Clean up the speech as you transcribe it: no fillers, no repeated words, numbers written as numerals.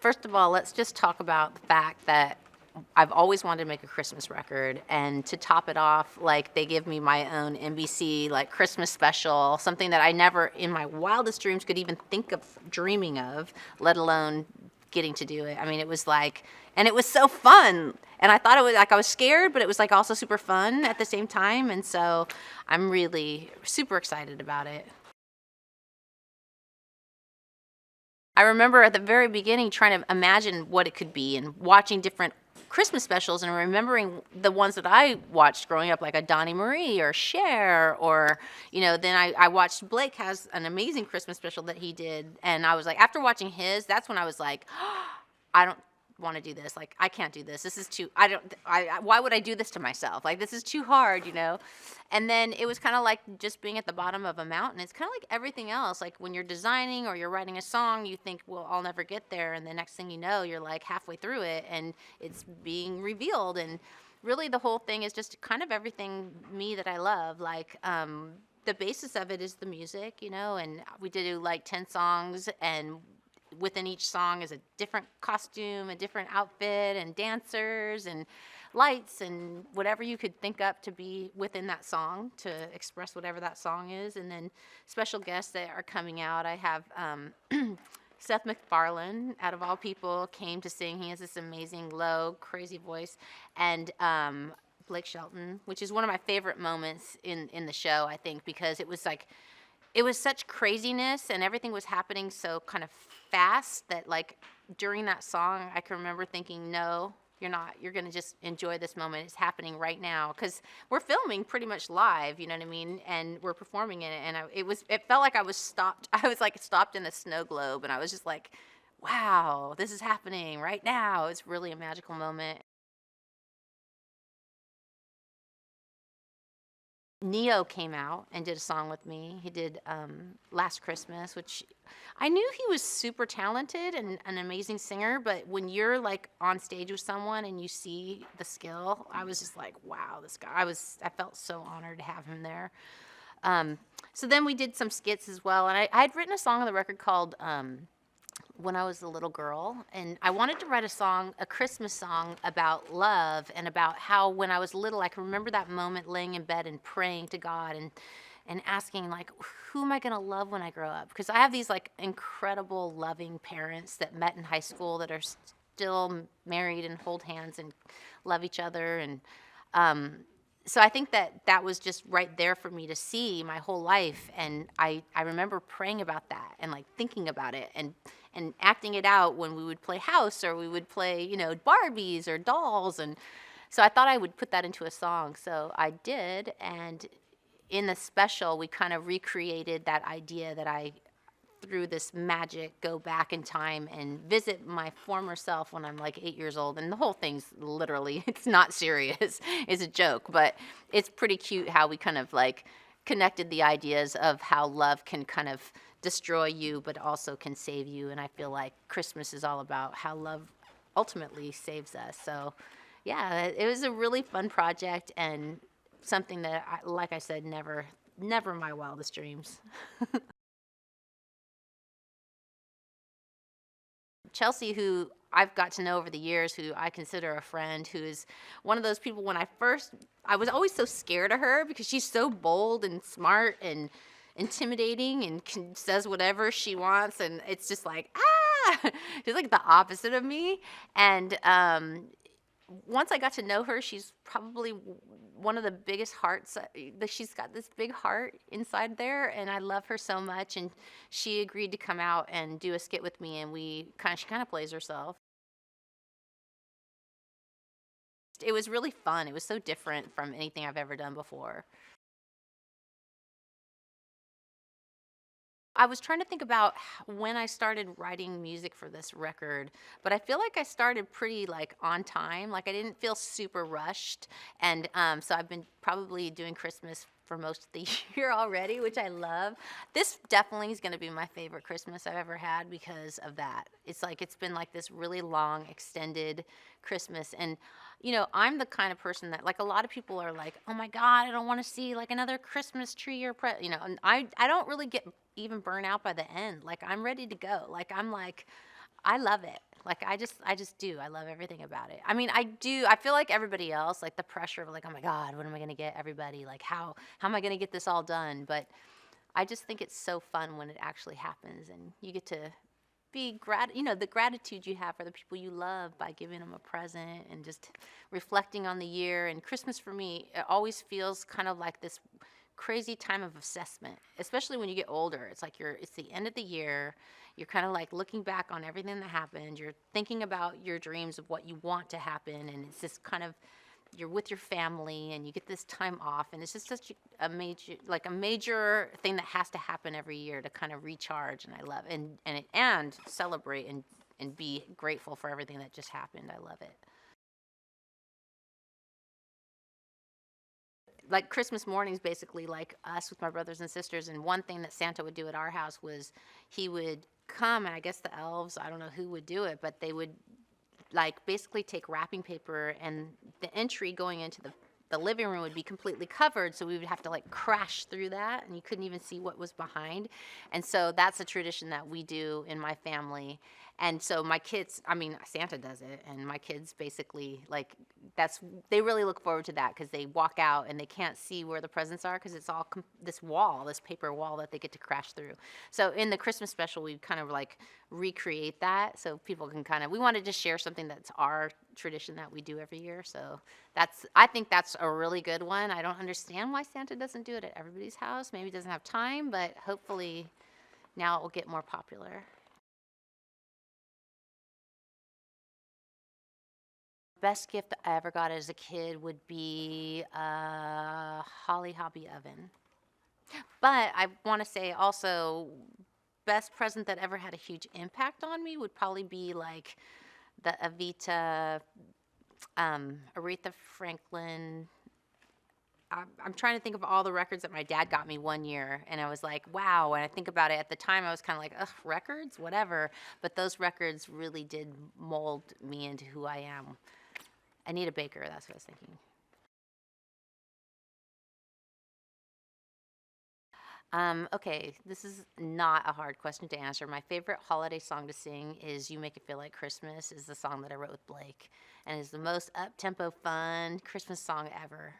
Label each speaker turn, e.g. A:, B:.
A: First of all, let's just talk about the fact that I've always wanted to make a Christmas record, and to top it off, like, they give me my own NBC, like, Christmas special, something that I never in my wildest dreams could even think of dreaming of, let alone getting to do it. I mean, it was like, and it was so fun. And I thought it was like, I was scared, but it was like also super fun at the same time. And so I'm really super excited about it. I remember at the very beginning trying to imagine what it could be and watching different Christmas specials and remembering the ones that I watched growing up, like a Donnie Marie or Cher, or, then I watched Blake has an amazing Christmas special that he did. And I was like, after watching his, that's when I was like, I don't want to do this. Like, I can't do this. This is too, why would I do this to myself? Like, this is too hard, And then it was kind of like just being at the bottom of a mountain. It's kind of like everything else. Like when you're designing or you're writing a song, you think, well, I'll never get there. And the next thing you know, you're like halfway through it and it's being revealed. And really the whole thing is just kind of everything me that I love. Like, the basis of it is the music, and we did like 10 songs, and within each song is a different costume, a different outfit, and dancers and lights and whatever you could think up to be within that song to express whatever that song is. And then special guests that are coming out. I have Seth MacFarlane, out of all people, came to sing. He has this amazing, low, crazy voice. And Blake Shelton, which is one of my favorite moments in the show, I think, because it was like, it was such craziness and everything was happening so kind of fast that, like, during that song, I can remember thinking, no, you're not. You're going to just enjoy this moment. It's happening right now, because we're filming pretty much live, you know what I mean? And we're performing in it. And it felt like I was stopped. I was like stopped in a snow globe, and I was just like, wow, this is happening right now. It's really a magical moment. NE-YO came out and did a song with me. He did Last Christmas, which I knew he was super talented and an amazing singer, but when you're like on stage with someone and you see the skill, I was just like, wow, this guy. I felt so honored to have him there. So then we did some skits as well, and I'd written a song on the record called When I Was a Little Girl, and I wanted to write a Christmas song about love and about how when I was little, I can remember that moment laying in bed and praying to God and asking, like, who am I going to love when I grow up? Because I have these like incredible loving parents that met in high school that are still married and hold hands and love each other. And so I think that was just right there for me to see my whole life. And I remember praying about that and like thinking about it and acting it out when we would play house or we would play, Barbies or dolls. And so I thought I would put that into a song. So I did. And in the special, we kind of recreated that idea that I, through this magic, go back in time and visit my former self when I'm like 8 years old. And the whole thing's literally, it's not serious, it's a joke, but it's pretty cute how we kind of like connected the ideas of how love can kind of destroy you, but also can save you. And I feel like Christmas is all about how love ultimately saves us. So yeah, it was a really fun project and something that, like I said, never my wildest dreams. Chelsea, who I've got to know over the years, who I consider a friend, who is one of those people when I was always so scared of her because she's so bold and smart and intimidating and says whatever she wants. And it's just like, she's like the opposite of me. And once I got to know her, she's probably one of the biggest hearts. She's got this big heart inside there, and I love her so much. And she agreed to come out and do a skit with me, and she kind of plays herself. It was really fun. It was so different from anything I've ever done before. I was trying to think about when I started writing music for this record, but I feel like I started pretty like on time. Like I didn't feel super rushed, and so I've been probably doing Christmas for most of the year already, which I love. This definitely is going to be my favorite Christmas I've ever had because of that. It's like it's been like this really long, extended Christmas, and I'm the kind of person that, like, a lot of people are like, oh my God, I don't want to see like another Christmas tree or and I don't really get even burn out by the end. Like I'm ready to go. Like I'm like, I love it. Like I just do. I love everything about it. I mean, I do. I feel like everybody else, like the pressure of like, oh my God, when am I going to get everybody? Like how am I going to get this all done? But I just think it's so fun when it actually happens, and you get to be the gratitude you have for the people you love by giving them a present and just reflecting on the year. And Christmas for me, it always feels kind of like this crazy time of assessment, especially when you get older. It's like it's the end of the year. You're kind of like looking back on everything that happened. You're thinking about your dreams of what you want to happen, and it's just kind of you're with your family and you get this time off, and it's just such a major thing that has to happen every year to kind of recharge. And I love and celebrate and be grateful for everything that just happened. I love it. Like Christmas mornings, basically like us with my brothers and sisters. And one thing that Santa would do at our house was he would come, and I guess the elves, I don't know who would do it, but they would like basically take wrapping paper, and the entry going into the living room would be completely covered, so we would have to like crash through that, and you couldn't even see what was behind. And so that's a tradition that we do in my family. And so my kids, I mean, Santa does it, and my kids basically like they really look forward to that because they walk out and they can't see where the presents are because it's all this paper wall that they get to crash through. So in the Christmas special, we kind of like recreate that so people can we wanted to share something that's our tradition that we do every year. So I think that's a really good one. I don't understand why Santa doesn't do it at everybody's house. Maybe he doesn't have time, but hopefully now it will get more popular. Best gift I ever got as a kid would be a Holly Hobby oven. But I want to say also, best present that ever had a huge impact on me would probably be like the Aretha Franklin. I'm trying to think of all the records that my dad got me one year, and I was like, wow. When I think about it, at the time I was kind of like, ugh, records, whatever. But those records really did mold me into who I am. Anita Baker, that's what I was thinking. Okay, this is not a hard question to answer. My favorite holiday song to sing is "You Make It Feel Like Christmas," is the song that I wrote with Blake, and is the most up-tempo, fun Christmas song ever.